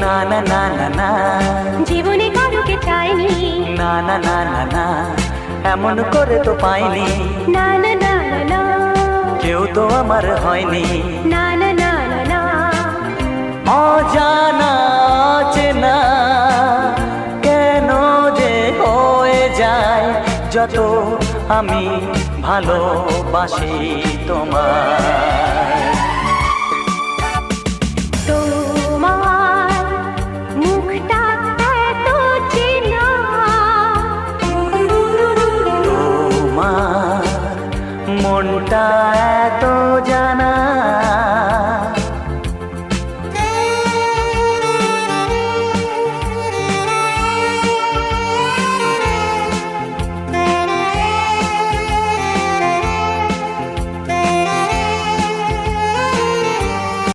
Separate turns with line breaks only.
না না না না না,
জীবনে কারুকে চাইনি।
না না না না না, এমন করে তো পাইনি।
না না না না না,
কেউ তো আমার হয়নি।
না না না না না,
অজানা চেনা কেন যে হয়ে যায় যত আমি ভালোবাসি তোমায়।